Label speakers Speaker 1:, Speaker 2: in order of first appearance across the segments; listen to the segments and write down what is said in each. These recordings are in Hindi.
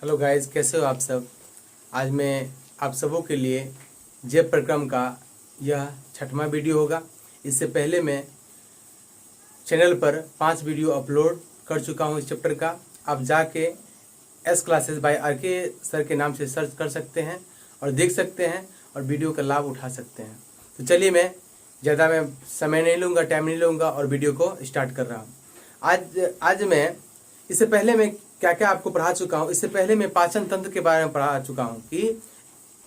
Speaker 1: हेलो गाइस, कैसे हो आप सब। आज मैं आप सबों के लिए जैव प्रक्रम का यह 6वां वीडियो होगा। इससे पहले मैं चैनल पर 5 वीडियो अपलोड कर चुका हूं इस चैप्टर का। आप जाके S classes by R K. Sir के नाम से सर्च कर सकते हैं और देख सकते हैं और वीडियो का लाभ उठा सकते हैं। तो चलिए, मैं समय नहीं लूँगा, टाइम नहीं लूँगा और वीडियो को स्टार्ट कर रहा हूँ। आज मैं इससे पहले मैं क्या क्या आपको पढ़ा चुका हूँ। इससे पहले मैं पाचन तंत्र के बारे में पढ़ा चुका हूँ कि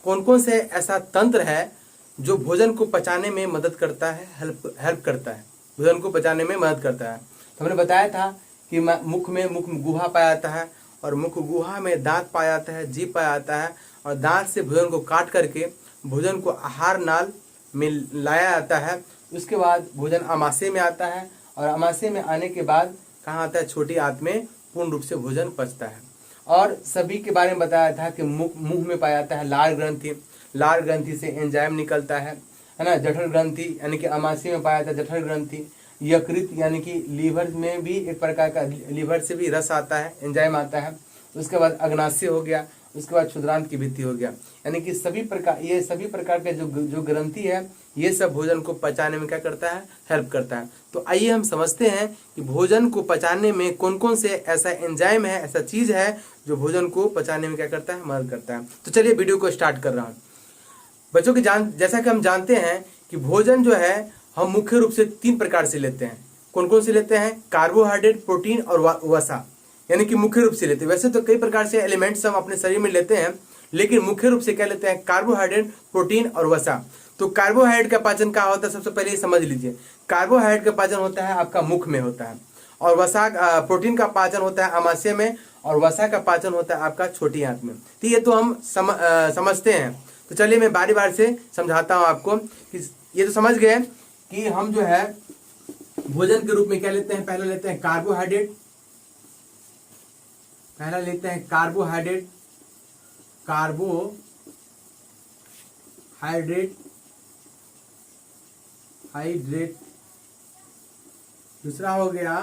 Speaker 1: कौन कौन से ऐसा तंत्र है जो भोजन को पचाने में मदद करता है, हेल्प करता है, भोजन को पचाने में मदद करता है। तो हमने बताया था कि मुख में गुहा पाया जाता है और मुख गुहा में दांत पाया जाता है, जीभ पाया जाता है और दांत से भोजन को काट करके भोजन को आहार नाल में लाया जाता है। उसके बाद भोजन आमाशय में आता है और आमाशय में आने के बाद कहाँ आता है, छोटी आंत में पूर्ण रूप से भोजन पचता है। और सभी के बारे में बताया था कि मुंह में पाया जाता है लार ग्रंथि। लार ग्रंथि से एंजाइम निकलता है ना। जठर ग्रंथि यानी कि आमाशय में पाया जाता है जठर ग्रंथि। यकृत यानी कि लीवर में भी एक प्रकार का, लीवर से भी रस आता है, एंजाइम आता है। उसके बाद अग्नाशय हो गया, उसके बाद क्षुद्रांत की भित्ति हो गया। यानी कि सभी प्रकार के जो ग्रंथि है ये सब भोजन को पचाने में क्या करता है, हेल्प करता है। तो आइए हम समझते हैं कि भोजन को पचाने में कौन कौन से ऐसा एंजाइम है, ऐसा चीज है जो भोजन को पचाने में क्या करता है, मदद करता है। तो चलिए वीडियो को स्टार्ट कर रहा हूँ। बच्चों की जैसा कि हम जानते हैं कि भोजन जो है हम मुख्य रूप से 3 प्रकार से लेते हैं। कौन कौन से लेते हैं? कार्बोहाइड्रेट, प्रोटीन और वसा, यानी कि मुख्य रूप से लेते हैं। वैसे तो कई प्रकार से एलिमेंट्स हम अपने शरीर में लेते हैं, लेकिन मुख्य रूप से क्या लेते हैं? कार्बोहाइड्रेट, प्रोटीन और वसा। तो कार्बोहाइड्रेट का पाचन क्या होता है, सबसे पहले समझ लीजिए। कार्बोहाइड्रेट का पाचन होता है आपका मुख में होता है और प्रोटीन का पाचन होता है आमाशय में और वसा का पाचन होता है आपका छोटी आंत में। तो ये तो हम समझते हैं। तो चलिए मैं बारी बारी से समझाता हूँ आपको कि ये तो समझ गए कि हम जो है भोजन के रूप में क्या लेते हैं। पहले लेते हैं कार्बोहाइड्रेट, हाइड्रेट। दूसरा हो गया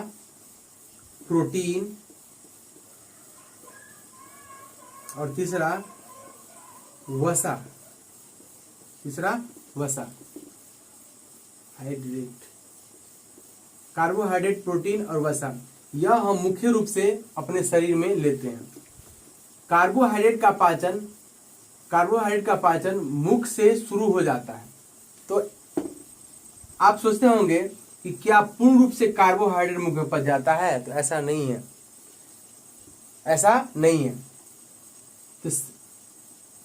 Speaker 1: प्रोटीन और तीसरा वसा। हाइड्रेट, कार्बोहाइड्रेट, प्रोटीन और वसा, यह हम मुख्य रूप से अपने शरीर में लेते हैं। कार्बोहाइड्रेट का पाचन मुख से शुरू हो जाता है। तो आप सोचते होंगे कि क्या पूर्ण रूप से कार्बोहाइड्रेट मुख में पच जाता है? तो ऐसा नहीं है। तो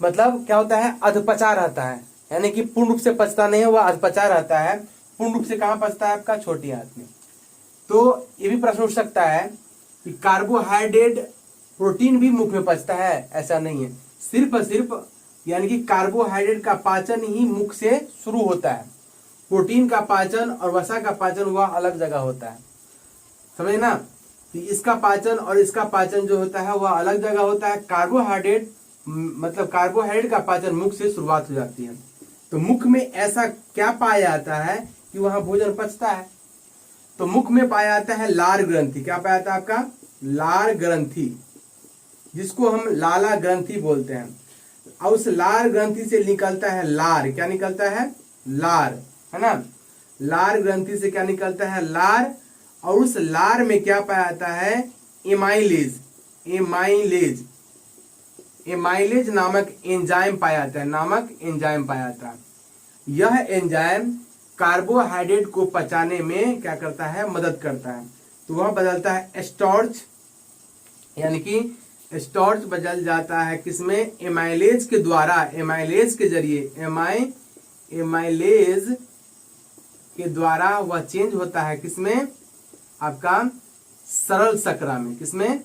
Speaker 1: मतलब क्या होता है, अधपचा रहता है, यानी कि पूर्ण रूप से पचता नहीं है, वह अधपचा रहता है। पूर्ण रूप से कहाँ पचता है? आपका छोटी आंत में। तो ये भी प्रश्न उठ सकता है कि कार्बोहाइड्रेट, प्रोटीन भी मुख में पचता है? ऐसा नहीं है। सिर्फ यानी कि कार्बोहाइड्रेट का पाचन ही मुख से शुरू होता है। प्रोटीन का पाचन और वसा का पाचन वह अलग जगह होता है, समझे ना। तो इसका पाचन और इसका पाचन जो होता है वह अलग जगह होता है। कार्बोहाइड्रेट का पाचन मुख से शुरुआत हो जाती है। तो मुख में ऐसा क्या पाया जाता है कि वहां भोजन पचता है? तो मुख में पाया जाता है लार ग्रंथि। क्या पाया जाता है आपका? लार ग्रंथि, जिसको हम लाला ग्रंथि बोलते हैं। और उस लार ग्रंथि से निकलता है लार। क्या निकलता है? लार, है ना। लार ग्रंथि से क्या निकलता है? लार। और उस लार में क्या पाया जाता है? एमाइलेज नामक एंजाइम पाया जाता है। यह एंजाइम कार्बोहाइड्रेट को पचाने में क्या करता है? मदद करता है। तो वह बदलता है स्टार्च, यानी कि स्टार्च बदल जाता है किसमें? एमाइलेज के द्वारा, एमाइलेज के द्वारा वह चेंज होता है किसमें? आपका सरल शर्करा में। किसमें?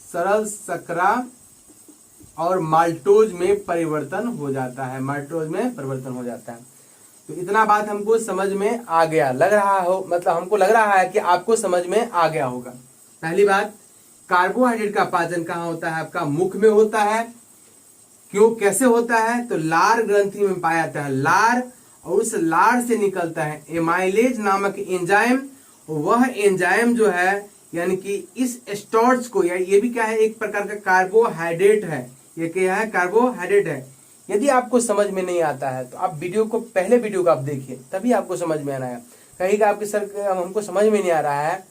Speaker 1: सरल शर्करा और माल्टोज में परिवर्तन हो जाता है। तो इतना बात हमको समझ में आ गया, लग रहा हो, मतलब हमको लग रहा है कि आपको समझ में आ गया होगा। पहली बात, कार्बोहाइड्रेट का पाचन कहाँ होता है? आपका मुख में होता है। क्यों, कैसे होता है? तो लार ग्रंथि में पाया जाता है लार, और उस लार से निकलता है एमाइलेज नामक एंजाइम। वह एंजाइम जो है यानी कि इस स्टार्च को, या ये भी क्या है, एक प्रकार का कार्बोहाइड्रेट है। ये क्या है, कार्बोहाइड्रेट है। यदि आपको समझ में नहीं आता है तो आप वीडियो को, पहले वीडियो को आप देखिए, तभी आपको समझ में आना है। कहेगा आपके सर हमको समझ में नहीं आ रहा है,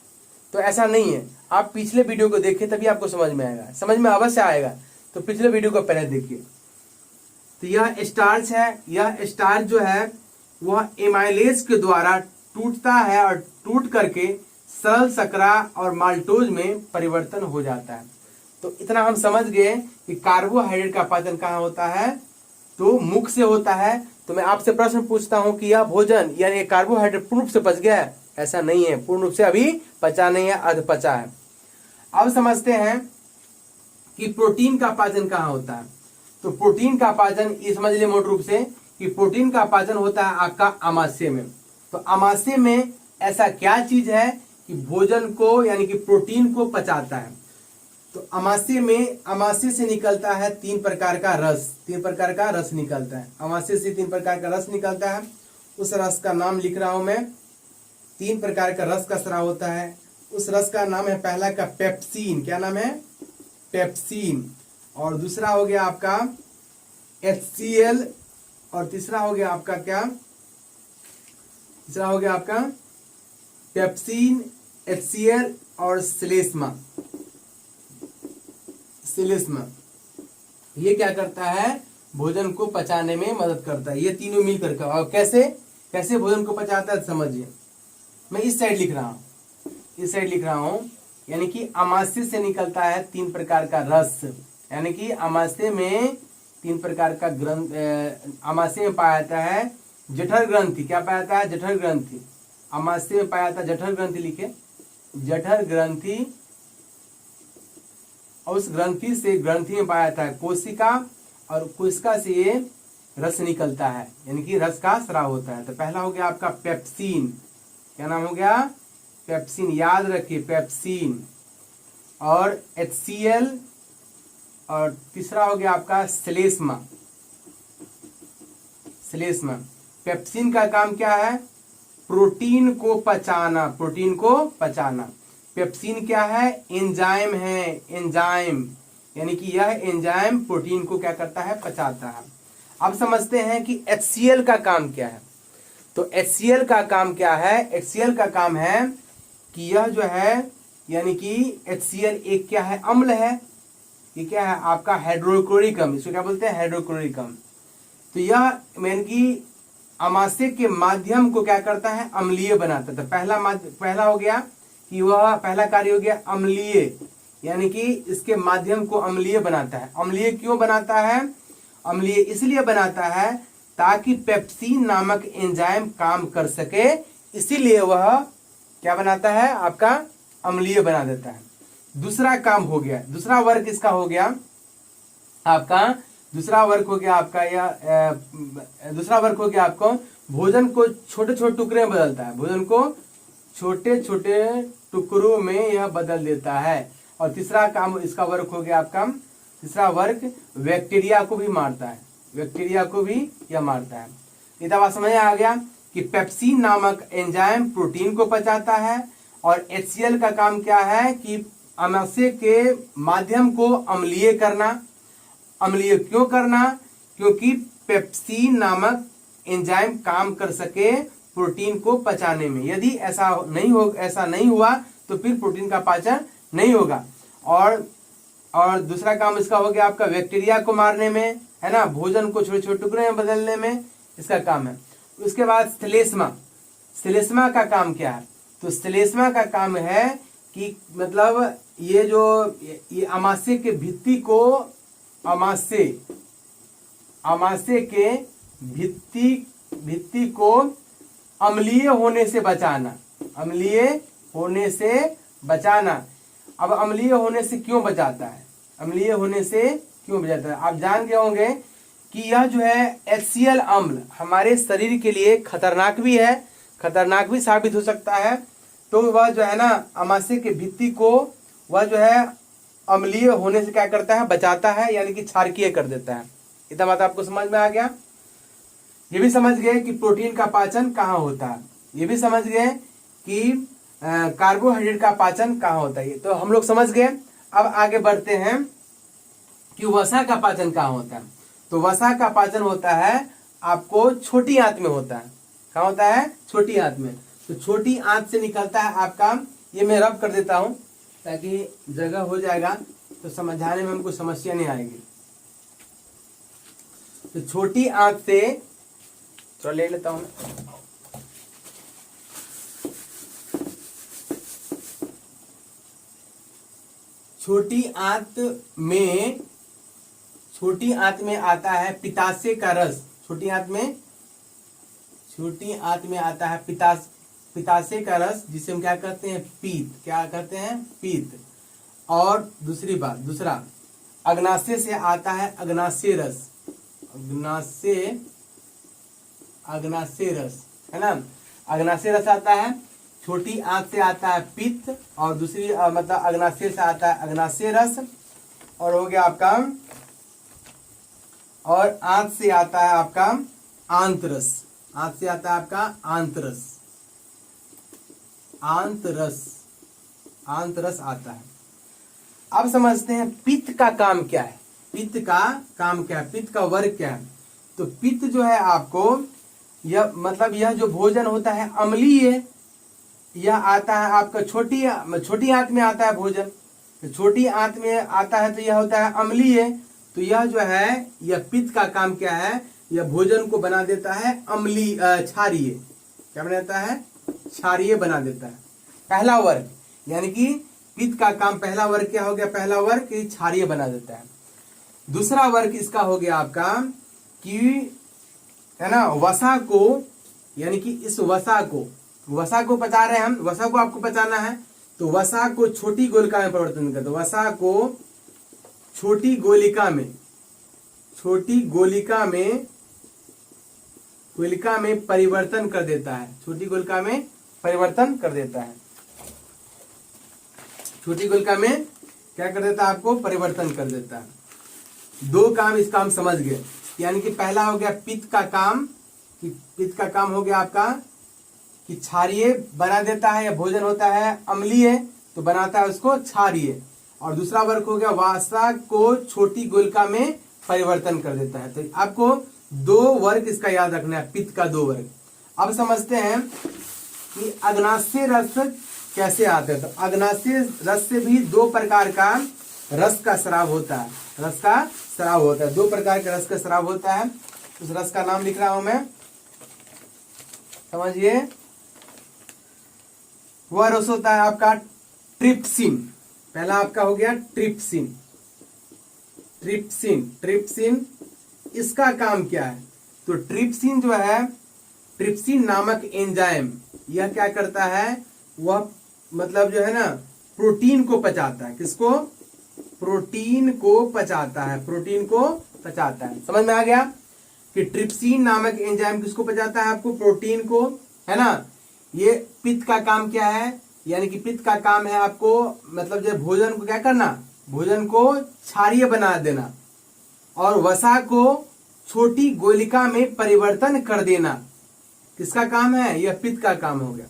Speaker 1: तो ऐसा नहीं है। आप पिछले वीडियो को देखिए तभी आपको समझ में आएगा, समझ में अवश्य आएगा। तो पिछले वीडियो को पहले देखिए। तो यह स्टार्च है, यह स्टार्च जो है वह एमाइलेज के द्वारा टूटता है और टूट करके सरल शकरा और माल्टोज में परिवर्तन हो जाता है। तो इतना हम समझ गए कि कार्बोहाइड्रेट का पाचन कहाँ होता है, तो मुख से होता है। तो मैं आपसे प्रश्न पूछता हूं कि यह भोजन यानी कार्बोहाइड्रेट पूर्ण रूप से पच गया है? ऐसा नहीं है, पूर्ण रूप से अभी पचा नहीं है, अर्ध पचा है। अब समझते हैं कि प्रोटीन का पाचन कहाँ होता है। तो प्रोटीन का पाचन ये समझ लिया मोटे रूप से कि प्रोटीन का पाचन होता है आपका आमाशय में। तो आमाशय में ऐसा क्या चीज है कि भोजन को यानी कि प्रोटीन को पचाता है। तो आमाशय में, आमाशय से निकलता है 3 प्रकार का रस, 3 प्रकार का रस निकलता है। आमाशय से 3 प्रकार का रस निकलता है। उस रस का नाम लिख रहा हूं मैं। 3 प्रकार का रस का स्राव होता है। उस रस का नाम है, पहला का पेप्सिन। क्या नाम है? पेप्सिन। और दूसरा हो गया आपका HCl, और तीसरा हो गया आपका क्या? तीसरा हो गया आपका पेप्सिन, HCl और श्लेष्मा। श्लेष्मा ये क्या करता है? भोजन को पचाने में मदद करता है। ये तीनों मिलकर का। और कैसे कैसे भोजन को पचाता है समझिए। मैं इस साइड लिख रहा हूं, इस साइड लिख रहा हूं। यानी कि आमाशय से निकलता है 3 प्रकार का रस। यानी कि आमाशय में 3 प्रकार का ग्रंथ, आमाशय में पाया जाता है जठर ग्रंथि। क्या पाया जाता है? जठर ग्रंथि। आमाशय में पाया जाता है जठर ग्रंथि, लिखे जठर ग्रंथि। और उस ग्रंथि से, ग्रंथि में पाया जाता है कोशिका, और कोशिका से ये रस निकलता है, यानी कि रस का स्राव होता है। तो पहला हो गया आपका पेप्सिन। क्या नाम हो गया? पेप्सिन। याद रखिए, पेप्सिन। और HCl, और तीसरा हो गया आपका श्लेष्मा। श्लेष्मा। पेप्सिन का काम क्या है? प्रोटीन को पचाना, प्रोटीन को पचाना। पेप्सिन क्या है? एंजाइम है, एंजाइम। यानी कि यह एंजाइम प्रोटीन को क्या करता है? पचाता है। अब समझते हैं कि HCl का काम क्या है। तो HCl का काम क्या है? HCl का काम है कि यह जो है, यानी कि HCl एक क्या है? अम्ल है। ये क्या है? आपका हाइड्रोक्लोरिक अम्ल। इसको क्या बोलते हैं? हाइड्रोक्लोरिक अम्ल। तो यह यानी कि आमाशय के माध्यम को क्या करता है? अम्लीय बनाता है। तो पहला हो गया कि वह, पहला कार्य हो गया अम्लीय, यानी कि इसके माध्यम को अम्लीय बनाता है। अम्लीय क्यों बनाता है? अम्लीय इसलिए बनाता है ताकि पेप्सिन नामक एंजाइम काम कर सके, इसीलिए वह क्या बनाता है? आपका अम्लीय बना देता है। दूसरा काम हो गया, दूसरा वर्क इसका हो गया आपका, दूसरा वर्क हो गया आपका दूसरा वर्क हो गया आपको भोजन को छोटे छोटे टुकड़े में बदलता है। भोजन को छोटे छोटे टुकड़ों में यह बदल देता है। और तीसरा काम इसका वर्क हो गया आपका, तीसरा वर्क बैक्टीरिया को भी मारता है, बैक्टीरिया को भी यह मारता है। ये बात समझ आ गया कि पेप्सिन नामक एंजाइम प्रोटीन को पचाता है, और HCl का काम क्या है कि आमाशय के माध्यम को अम्लीय करना। अम्लीय क्यों करना? क्योंकि पेप्सिन नामक एंजाइम काम कर सके प्रोटीन को पचाने में। यदि ऐसा नहीं हुआ तो फिर प्रोटीन का पाचन नहीं होगा। और दूसरा काम इसका हो गया आपका बैक्टीरिया को मारने में, है ना, भोजन को छोटे छोटे टुकड़े में बदलने में इसका काम है। उसके बाद श्लेष्मा। श्लेष्मा का काम क्या है? तो श्लेष्मा का काम है कि मतलब ये आमाशय के भित्ति को, आमाशय के भित्ति को अम्लीय होने से बचाना, अम्लीय होने से बचाना। अब अम्लीय होने से क्यों बचाता है? अम्लीय होने से क्यों बचाता है? आप जान गए होंगे कि यह जो है HCl अम्ल हमारे शरीर के लिए खतरनाक भी है, खतरनाक भी साबित हो सकता है। तो वह जो है ना, आमाशय के भित्ति को वह जो है अम्लीय होने से क्या करता है? बचाता है, यानी कि क्षारकीय कर देता है। इतना बात आपको समझ में आ गया। ये भी समझ गए कि प्रोटीन का पाचन कहाँ होता है। ये भी समझ गए कि कार्बोहाइड्रेट का पाचन कहाँ होता है, तो हम लोग समझ गए। अब आगे बढ़ते हैं कि वसा का पाचन कहाँ होता है। तो वसा का पाचन होता है आपको छोटी आंत में होता है। कहाँ होता है? छोटी आंत में। तो छोटी आंत से निकलता है आपका, ये मैं रब कर देता हूं ताकि जगह हो जाएगा तो समझाने में हमको समस्या नहीं आएगी। तो छोटी आंत से थोड़ा ले लेता हूं मैं। छोटी आंत में आता है पित्ताशय का रस। छोटी आंत में आता है पित्ताशय का रस, जिसे हम क्या कहते हैं? पीत। क्या कहते हैं? पीत। और दूसरा अग्नाशय से आता है अग्नाशय रस। अग्नाशय रस है ना, अग्नाशय रस आता है। छोटी आंत से आता है पित्त, और दूसरी मतलब अग्नाशय से आता है अग्नाशय रस। और हो गया आपका, और आंत से आता है आपका आंतरस। आंत से आता है आपका आंतरस आता है। अब समझते हैं पित्त का काम क्या है। पित्त का वर्ग क्या है? तो पित्त जो है आपको, यह जो भोजन होता है अम्लीय, यह आता है आपका छोटी आंत में आता है भोजन। तो छोटी आंत में आता है तो यह होता है अम्लीय। तो यह जो है, यह पित्त का काम क्या है? यह भोजन को बना देता है क्षारीय। क्या बना देता है? क्षारीय बना देता है। पहला वर्ग, यानी कि पित्त का काम पहला वर्ग क्या हो गया? पहला वर्ग कि क्षारीय बना देता है। दूसरा वर्ग इसका हो गया आपका कि है ना, वसा को, यानी कि इस वसा को पचा रहे हैं हम, वसा को आपको पचाना है। तो वसा को छोटी गोलिका में परिवर्तन करता है। वसा को छोटी गोलिका में परिवर्तन कर देता है। छोटी गोलिका में परिवर्तन कर देता है। छोटी गोलिका में क्या कर देता है? आपको परिवर्तन कर देता है। दो काम इसका हम समझ गए। यानी कि पहला हो गया पित्त का काम, कि पित्त का काम हो गया आपका कि क्षारीय बना देता है, या भोजन होता है अम्लीय तो बनाता है उसको क्षारीय। और दूसरा वर्ग हो गया वसा को छोटी गोलिका में परिवर्तन कर देता है। तो आपको दो वर्ग इसका याद रखना है, पित्त का दो वर्ग। अब समझते हैं कि अग्नाशय रस कैसे आता है। तो अग्नाशय रस से भी दो प्रकार का रस का स्राव होता है। दो प्रकार के रस का स्राव होता है। उस रस का नाम लिख रहा हूं मैं, समझिए। वह रस होता है आपका ट्रिप्सिन। पहला आपका हो गया ट्रिप्सिन। इसका काम क्या है? तो ट्रिप्सिन जो है, ट्रिप्सिन नामक एंजाइम, यह क्या करता है? वह मतलब जो है ना, प्रोटीन को पचाता है। किसको? प्रोटीन को पचाता है। समझ में आ गया कि ट्रिप्सिन नामक एंजाइम किसको पचाता है? आपको प्रोटीन को, है ना। ये पित्त का काम क्या है? यानी कि पित्त का काम है आपको मतलब जो भोजन को क्या करना? भोजन को क्षारीय बना देना, और वसा को छोटी गोलिका में परिवर्तन कर देना। किसका काम है? यह पित्त का काम हो गया।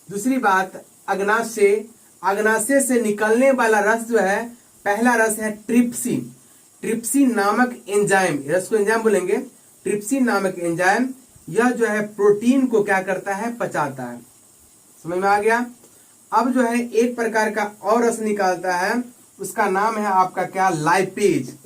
Speaker 1: दूसरी बात, अग्नाशय से निकलने वाला रस जो है, पहला रस है ट्रिप्सिन नामक एंजाइम। रस को एंजाइम बोलेंगे। ट्रिप्सिन नामक एंजाइम, यह जो है प्रोटीन को क्या करता है? पचाता है। समझ में आ गया। अब जो है एक प्रकार का और रस निकालता है, उसका नाम है आपका क्या? लाइपेज।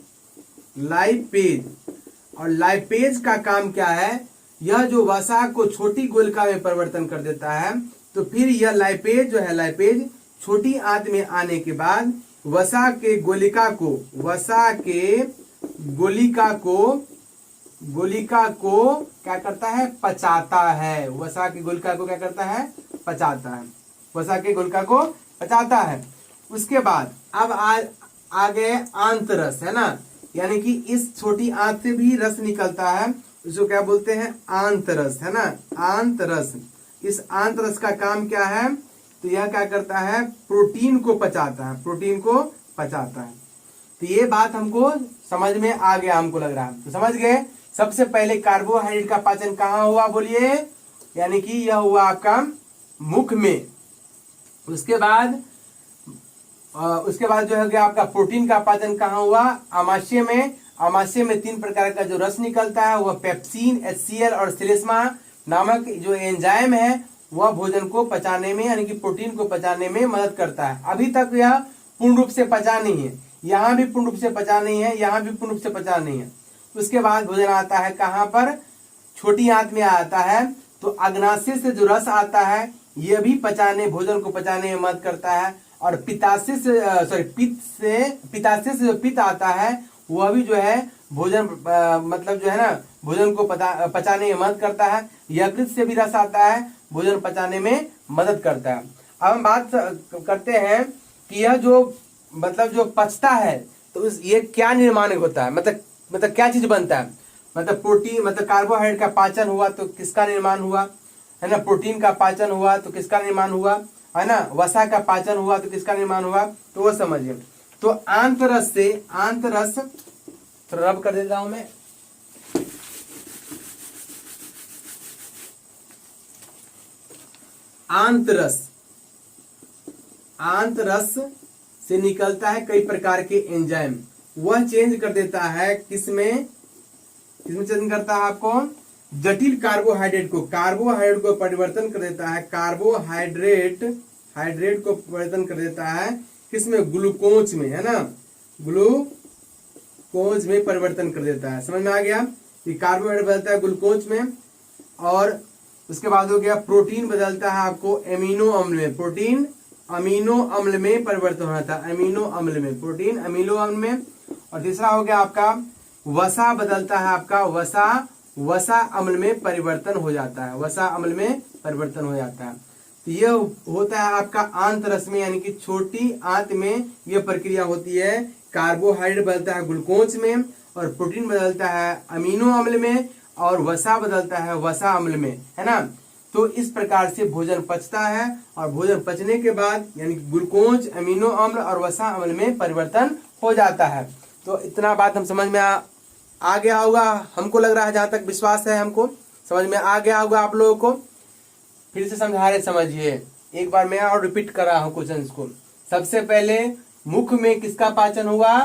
Speaker 1: और लाइपेज का काम क्या है? यह जो वसा को छोटी गोलिका में परिवर्तन कर देता है। तो फिर यह लाइपेज जो है, लाइपेज छोटी आंत में आने के बाद वसा के गोलिका को क्या करता है? पचाता है। वसा की गोलिका को क्या करता है? पचाता है। वसा की गोलिका को पचाता है। उसके बाद अब आ गए आंतरस, है ना। यानी कि इस छोटी आंत से भी रस निकलता है, उसको क्या बोलते हैं? आंतरस, है ना। आंतरस। इस आंतरस का काम क्या है? तो यह क्या करता है? प्रोटीन को पचाता है। तो ये बात हमको समझ में आ गया, हमको लग रहा है। तो समझ गए। सबसे पहले कार्बोहाइड्रेट का पाचन कहाँ हुआ? बोलिए। यानी कि यह हुआ आपका मुख में, उसके बाद जो है गया आपका प्रोटीन का पाचन कहाँ हुआ, आमाशय में। आमाशय में 3 प्रकार का जो रस निकलता है वह पेप्सिन, HCl और श्लेष्मा नामक जो एंजाइम है वह भोजन को पचाने में यानी कि प्रोटीन को पचाने में मदद करता है। अभी तक यह पूर्ण रूप से पचा नहीं है, यहाँ भी पूर्ण रूप से पचा नहीं है, यहाँ भी पूर्ण रूप से पचा नहीं है। उसके बाद भोजन आता है कहाँ पर, छोटी आंत में आता है। तो अग्नाशय से जो रस आता है यह भी भोजन को पचाने में मदद करता है। और पित्ताशय से जो पित्त आता है वह भी जो है भोजन मतलब जो है ना भोजन को पचाने में मदद करता है। यकृत से भी रस आता है, भोजन पचाने में मदद करता है। अब हम बात करते हैं कि यह जो मतलब जो पचता है तो ये क्या निर्माण होता है, मतलब क्या चीज बनता है, मतलब प्रोटीन, मतलब कार्बोहाइड्रेट का पाचन हुआ तो किसका निर्माण हुआ, है ना। प्रोटीन का पाचन हुआ तो किसका निर्माण हुआ, है ना। वसा का पाचन हुआ तो किसका निर्माण हुआ, तो वो समझिए। तो आंतरस थोड़ा रब कर देता हूं मैं। आंतरस से निकलता है कई प्रकार के एंजाइम, वह चेंज कर देता है किसमें चेंज करता है आपको, जटिल कार्बोहाइड्रेट को परिवर्तन कर देता है। कार्बोहाइड्रेट को परिवर्तन कर देता है किसमें, ग्लूकोज में, है ना। ग्लूकोज में परिवर्तन कर देता है। समझ में आ गया कि कार्बोहाइड्रेट बदलता है ग्लूकोज में। और उसके बाद हो गया प्रोटीन बदलता है आपको एमिनो अम्ल में। प्रोटीन अमीनो अम्ल में परिवर्तन होना था, प्रोटीन अमीनो अम्ल में। और तीसरा हो गया आपका वसा बदलता है आपका वसा अम्ल में परिवर्तन हो जाता है, तो यह होता है आपका आंतरस में, यानी कि छोटी आंत में यह प्रक्रिया होती है। कार्बोहाइड्रेट बदलता है ग्लूकोज में, और प्रोटीन बदलता है अमीनो अम्ल में, और वसा बदलता है वसा अम्ल में, है ना। तो इस प्रकार से भोजन पचता है, और भोजन पचने के बाद यानी कि ग्लूकोज, अमीनो अम्ल और वसा अम्ल में परिवर्तन हो जाता है। तो इतना बात हम समझ में आ गया होगा, हमको लग रहा है, जहां तक विश्वास है हमको समझ में आ गया होगा आप लोगों को। फिर से समझा रहे, समझिए एक बार मैं और रिपीट कर रहा हूं क्वेश्चन को। सबसे पहले मुख में किसका पाचन हुआ,